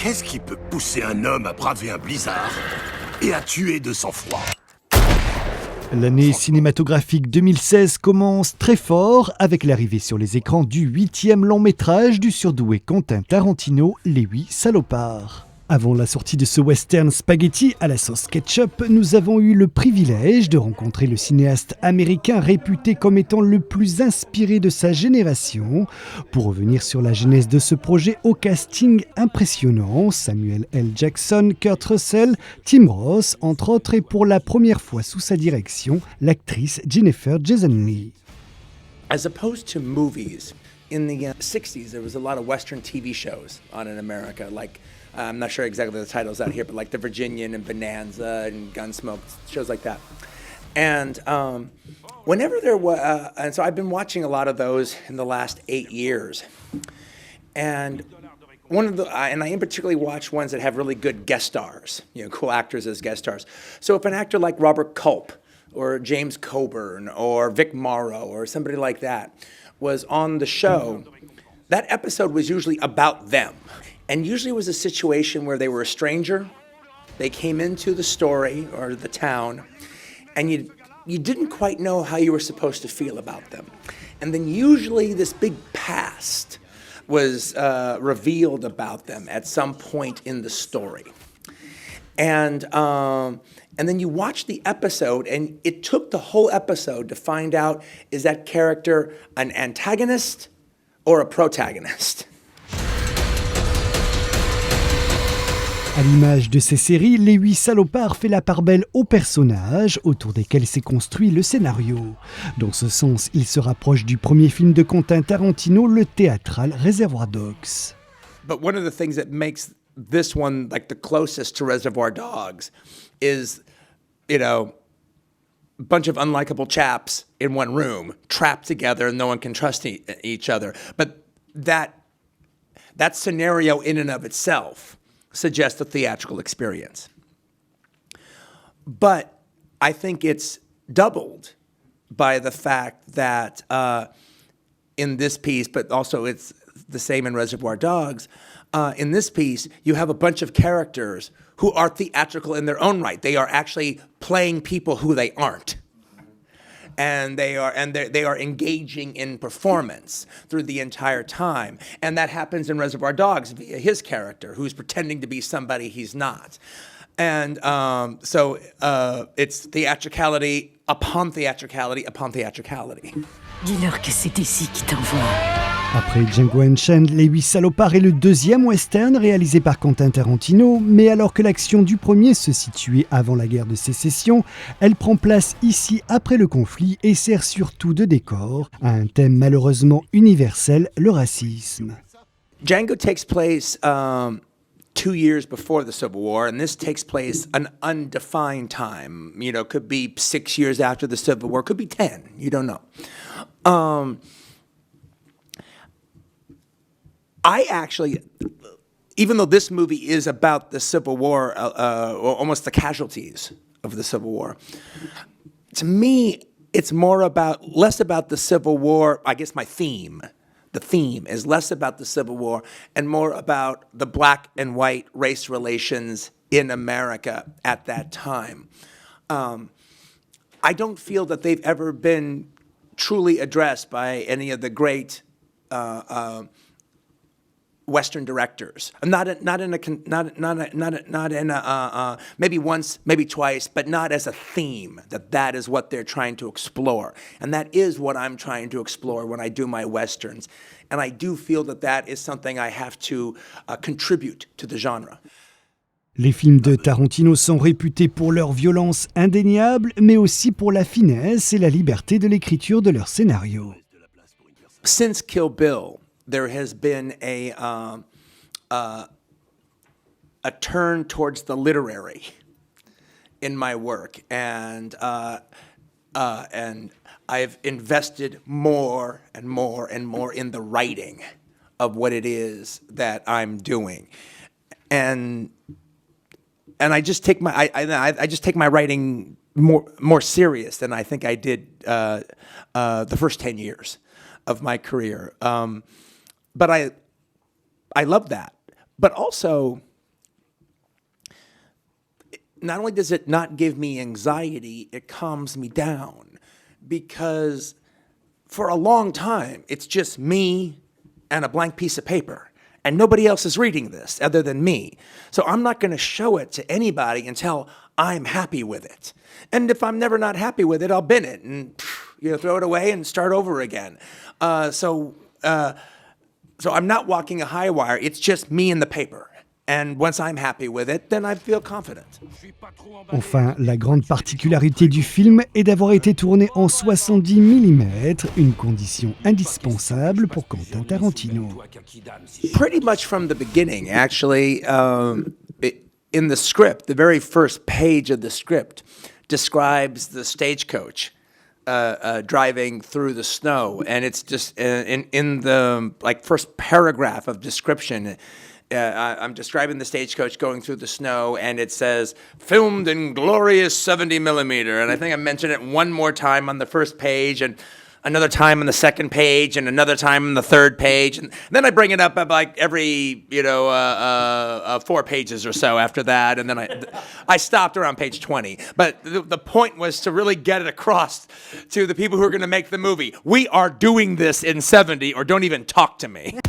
Qu'est-ce qui peut pousser un homme à braver un blizzard et à tuer de sang-froid? L'année cinématographique 2016 commence très fort avec l'arrivée sur les écrans du 8e long-métrage du surdoué Quentin Tarantino, Les Huit Salopards. Avant la sortie de ce western spaghetti à la sauce ketchup, nous avons eu le privilège de rencontrer le cinéaste américain réputé comme étant le plus inspiré de sa génération. Pour revenir sur la genèse de ce projet au casting impressionnant, Samuel L. Jackson, Kurt Russel, Tim Roth, entre autres, et pour la première fois sous sa direction, l'actrice Jennifer Jason Leigh. As opposed to movies, in the 60s there was a lot of Western TV shows on in America, like I'm not sure exactly the titles out here, but like The Virginian and Bonanza and Gunsmoke, shows like that. And whenever there was, and so I've been watching a lot of those in the last 8 years. And one of the, and I in particularly watch ones that have really good guest stars, you know, cool actors as guest stars. So if an actor like Robert Culp or James Coburn or Vic Morrow or somebody like that was on the show, that episode was usually about them. And usually it was a situation where they were a stranger, they came into the story or the town, and you didn't quite know how you were supposed to feel about them. And then usually this big past was revealed about them at some point in the story. And then you watch the episode, and it took the whole episode to find out, is that character an antagonist or a protagonist? À l'image de ces séries, Les Huit Salopards fait la part belle aux personnages autour desquels s'est construit le scénario. Dans ce sens, il se rapproche du premier film de Quentin Tarantino, le théâtral Reservoir Dogs. But one of the things that makes this one like the closest to Reservoir Dogs is, you know, a bunch of unlikable chaps in one room, trapped together, and no one can trust each other. But that scenario in and of itself suggests a theatrical experience. But I think it's doubled by the fact that in this piece, but also it's the same in Reservoir Dogs, in this piece, you have a bunch of characters who are theatrical in their own right. They are actually playing people who they aren't. And they are engaging in performance through the entire time. And that happens in Reservoir Dogs via his character, who's pretending to be somebody he's not. And so it's theatricality upon theatricality upon theatricality. Dis-leur que c'est ici qui t'envoie. Après Django Unchained, Les Huit Salopards est le deuxième western réalisé par Quentin Tarantino, mais alors que l'action du premier se situait avant la guerre de sécession, elle prend place ici après le conflit et sert surtout de décor à un thème malheureusement universel, le racisme. Django takes place 2 years before the Civil War, and this takes place an undefined time. You know, could be 6 years after the Civil War, could be 10, you don't know. I actually, even though this movie is about the Civil War, or almost the casualties of the Civil War, to me, it's less about the Civil War. I guess the theme is less about the Civil War and more about the black and white race relations in America at that time. I don't feel that they've ever been truly addressed by any of the great Western directors. Maybe once, maybe twice, but not as a theme, that is what they're trying to explore. And that is what I'm trying to explore when I do my Westerns. And I do feel that is something I have to contribute to the genre. Les films de Tarantino sont réputés pour leur violence indéniable, mais aussi pour la finesse et la liberté de l'écriture de leurs scénarios. Since Kill Bill, there has been a turn towards the literary in my work, and I've invested more and more and more in the writing of what it is that I'm doing, and I just take my writing more serious than I think I did the first 10 years of my career. But I love that. But also, not only does it not give me anxiety, it calms me down. Because for a long time, it's just me and a blank piece of paper. And nobody else is reading this other than me. So I'm not going to show it to anybody until I'm happy with it. And if I'm never not happy with it, I'll bin it and throw it away and start over again. So I'm not walking a high wire. It's just me and the paper. And once I'm happy with it, then I feel confident. Enfin, la grande particularité du film est d'avoir été tourné en 70 mm, une condition indispensable pour Quentin Tarantino. Pretty much from the beginning, actually, in the script, the very first page of the script describes the stagecoach driving through the snow, and it's just in the first paragraph of description. I'm describing the stagecoach going through the snow, and it says, filmed in glorious 70 millimeter. And I think I mentioned it one more time on the first page, and another time on the second page, and another time on the third page. And then I bring it up every 4 pages or so after that. And then I stopped around page 20. But the point was to really get it across to the people who are going to make the movie. We are doing this in 70, or don't even talk to me.